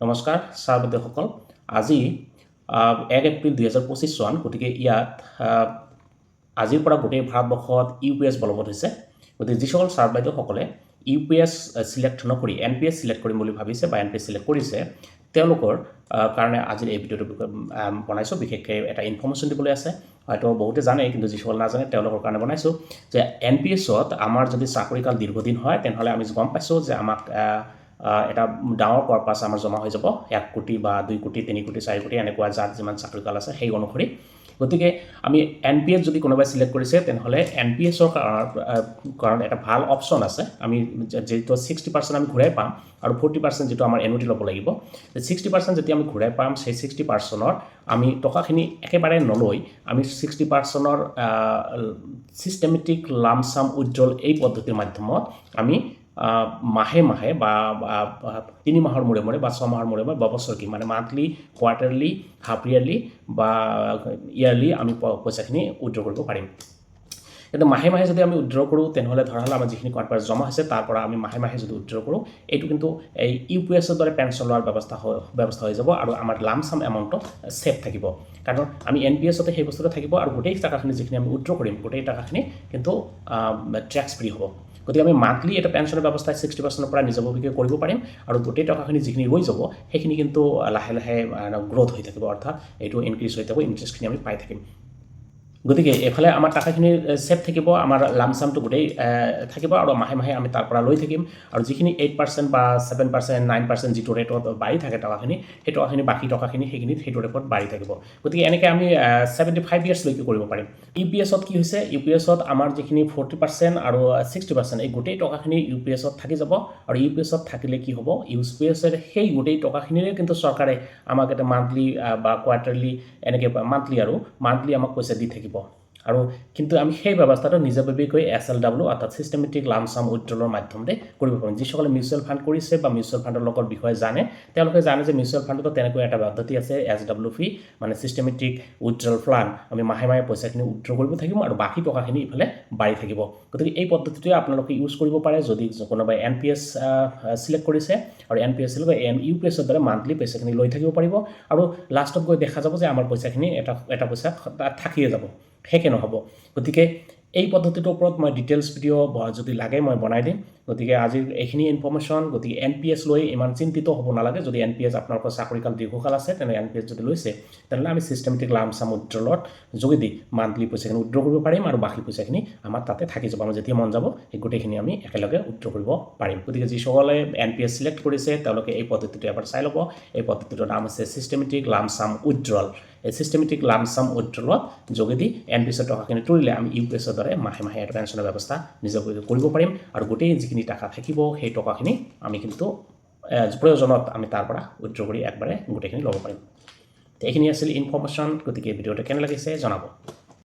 নমস্কাৰ ছাৰ বাইদেউসকল আজি 1 এপ্ৰিল 2025 চন গতিকে ইয়াত আজিৰ পৰা গোটেই ভাৰতবৰ্ষত ইউপিএছ বলবৎ হৈছে গতিকে যিসকল ছাৰ বাইদেউসকলে ইউপিএছ সিলেক্ট নকৰি এনপিএছ সিলেক্ট কৰিম বুলি ভাবিছে বা এনপিএছ সিলেক্ট কৰিছে তেওঁলোকৰ কাৰণে আজিৰ এই ভিডিঅ'টো বনাইছোঁ বিশেষকৈ এটা ইনফৰমেশ্যন দিবলৈ আছে হয়তো বহুতে জানে কিন্তু যিসকল নাজানে তেওঁলোকৰ কাৰণে বনাইছোঁ যে এনপিএছত আমাৰ যদি চাকৰিকাল দীৰ্ঘদিন হয় তেনেহ'লে আমি গম পাইছোঁ যে আমাক এটা ডাঙৰ কৰ্পাছ আমাৰ জমা হৈ যাব 1 কোটি বা 2 কোটি 3 কোটি 4 কোটি এনেকুৱা যাত যিমান চাকৰিকাল আছে সেই অনুসৰি গতিকে আমি এনপিএছ যদি কোনোবাই সিলেক্ট কৰিছে তেনেহ'লে এনপিএছৰ কাৰণে এটা ভাল অপশ্যন আছে আমি যেহেতু 60% আমি ঘূৰাই পাম আৰু 40% যেটো আমাৰ এনুইটি ল'ব লাগিব 60% যেতিয়া আমি ঘূৰাই পাম সেই 60%ৰ আমি টকাখিনি একেবাৰে নলৈ আমি 60%ৰ সিস্টেমেটিক লামসাম উইথড্ৰল এই পদ্ধতিৰ মাধ্যমত আমি মাহে মাহে বা 3 মাহৰ মূৰে মূৰে বা 6 মাহৰ মূৰে মূৰে বছৰকি মানে মান্থলি কোৱাৰ্টাৰলি হাফ ইয়াৰলি বা ইয়াৰলি আমি পইচাখিনি উইথড্ৰ কৰিব পাৰিম কিন্তু মাহে মাহে যদি আমি উইথড্ৰ কৰোঁ তেনেহ'লে ধৰা হল আমাৰ যিখিনি কৰ্পাছ জমা হৈছে তাৰ পৰা আমি মাহে মাহে যদি উইথড্ৰ কৰোঁ এইটো কিন্তু এই ইউপিএছৰ দৰে পেনশ্যন লোৱাৰ ব্যৱস্থা হৈ যাব আৰু আমাৰ লামসাম এমাউণ্টটো সেফ থাকিব কাৰণ আমি এনপিএছতে সেই বস্তুটো থাকিব আৰু গোটেই টাকাখিনি যিখিনি আমি উইথড্ৰ কৰিম গোটেই টাকাখিনি কিন্তু ট্যাক্স ফ্ৰী হ'ব গতিকে আমি মান্থলি এটা পেনশ্যনৰ ব্যৱস্থা 60% পৰা নিজাববীয়াকৈ কৰিব পাৰিম আৰু গোটেই টকাখিনি যিখিনি ৰৈ যাব সেইখিনি কিন্তু লাহে লাহে গ্ৰোথ হৈ থাকিব অৰ্থাৎ এইটো ইনক্ৰিজ হৈ থাকিব ইণ্টাৰেষ্টখিনি আমি পাই থাকিম গতিকে এফালে আমাৰ টাকাখিনি সেফ থাকিব আমাৰ লামসামটো গোটেই থাকিব আৰু মাহে মাহে আমি তাৰ পৰা লৈ থাকিম আৰু যিখিনি 8% বা 7% 9% যিটো ৰেটত বাঢ়ি থাকে টকাখিনি সেই টকাখিনি বাকী টকাখিনি সেইখিনি সেইটো ৰেটত বাঢ়ি থাকিব গতিকে এনেকৈ আমি 75 ইয়াৰ্ছলৈকে কৰিব পাৰিম ইউপিএছত কি হৈছে ইউপিএছত আমাৰ যিখিনি 40% আৰু 60% এই গোটেই টকাখিনি ইউপিএছত থাকি যাব আৰু ইউপিএছত থাকিলে কি হ'ব ইউপিএছৰ সেই গোটেই টকাখিনিৰে কিন্তু চৰকাৰে আমাক এটা মান্থলি বা কোৱাৰ্টাৰলি এনেকৈ মান্থলি আমাক পইচা দি থাকিব আৰু কিন্তু আমি সেই ব্যৱস্থাটো নিজাববীয়াকৈ এছএলডব্লিউ অৰ্থাৎ সিস্টেমেটিক লামসাম উইথড্ৰলৰ মাধ্যমতে কৰিব পাৰিম যিসকলে মিউচুৱেল ফাণ্ড কৰিছে বা মিউচুৱেল ফাণ্ডৰ লগত বিষয়ে জানে তেওঁলোকে জানে যে মিউচুৱেল ফাণ্ডতো তেনেকৈ এটা পদ্ধতি আছে এছডব্লিউপি মানে সিস্টেমেটিক উইথড্ৰল প্লান আমি মাহে মাহে পইচাখিনি উইথড্ৰ কৰিব থাকিম আৰু বাকী টকাখিনি ইফালে বাঢ়ি থাকিব গতিকে এই পদ্ধতিটোৱে আপোনালোকে ইউজ কৰিব পাৰে যদি কোনোবাই এনপিএছ সিলেক্ট কৰিছে আৰু এনপিএছ ইউপিএছৰ দৰে মান্থলি পইচাখিনি লৈ থাকিব পাৰিব আৰু লাষ্টত গৈ দেখা যাব যে আমাৰ পইচাখিনি এটা পইচা থাকিয়ে যাব হেকে নহ'ব গতিকে এই পদ্ধতিটোৰ ওপৰত মই ডিটেইলছ ভিডিঅ' যদি লাগে মই বনাই দিম গতিকে আজিৰ এইখিনি ইনফৰমেশ্যন গতিকে এনপিএছ লৈ ইমান চিন্তিত হ'ব নালাগে যদি এনপিএছ আপোনালোকৰ চাকৰিকাল দীৰ্ঘকাল আছে তেনে এনপিএছ যদি লৈছে তেনেহ'লে আমি সিস্টেমেটিক লামসাম উইথড্ৰলত যোগেদি মান্থলি পইচাখিনি উইথড্ৰ কৰিব পাৰিম আৰু বাকী পইচাখিনি আমাৰ তাতে থাকি যাব আমাৰ যেতিয়া মন যাব সেই গোটেইখিনি আমি একেলগে উইথড্ৰ কৰিব পাৰিম গতিকে যিসকলে এনপিএছ সিলেক্ট কৰিছে তেওঁলোকে এই পদ্ধতিটো এবাৰ চাই ল'ব এই পদ্ধতিটোৰ নাম আছে সিস্টেমেটিক লামসাম উইথড্ৰল এই সিস্টেমেটিক লামসাম উইথড্ৰলত যোগেদি এনপিএছৰ টকাখিনি তুলিলে আমি ইউপিএছৰ দৰে মাহে মাহে এটা পেনশ্যনৰ ব্যৱস্থা নিজাববীয়াকৈ কৰিব পাৰিম আৰু গোটেই যিখিনি টাকা থাকিব সেই টকাখিনি আমি কিন্তু প্ৰয়োজনত আমি তাৰ পৰা উইথড্ৰ কৰি একবাৰে গোটেইখিনি ল'ব পাৰিম এইখিনি আছিল ইনফৰমেশ্যন গতিকে ভিডিঅ'টো কেনে লাগিছে জনাব